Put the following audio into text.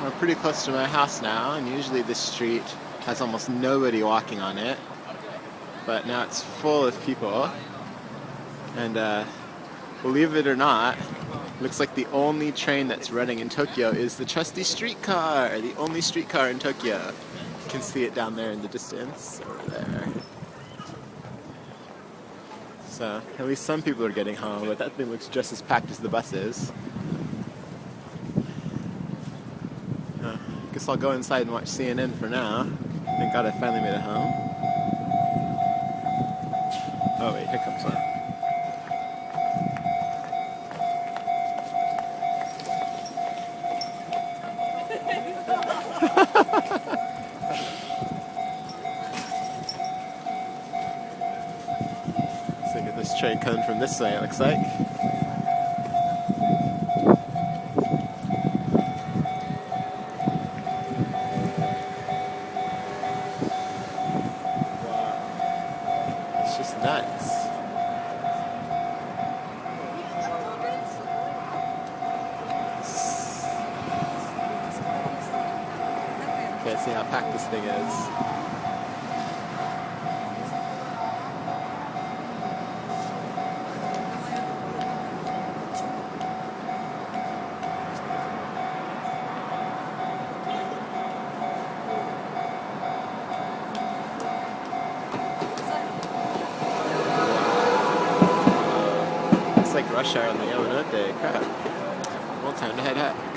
We're pretty close to my house now, and usually this street has almost nobody walking on it, but now it's full of people. And believe it or not, looks like the only train that's running in Tokyo is the trusty streetcar, the only streetcar in Tokyo. You can see it down there in the distance, over there. So at least some people are getting home, but that thing looks just as packed as the buses. Guess I'll go inside and watch CNN for now. Thank God I finally made it home. Oh wait, here comes one. So get this train coming from this way, it looks like. It's just nuts. Can't see how packed this thing is. It's like rush hour on the Yamanote. Crap. Well, time to head out.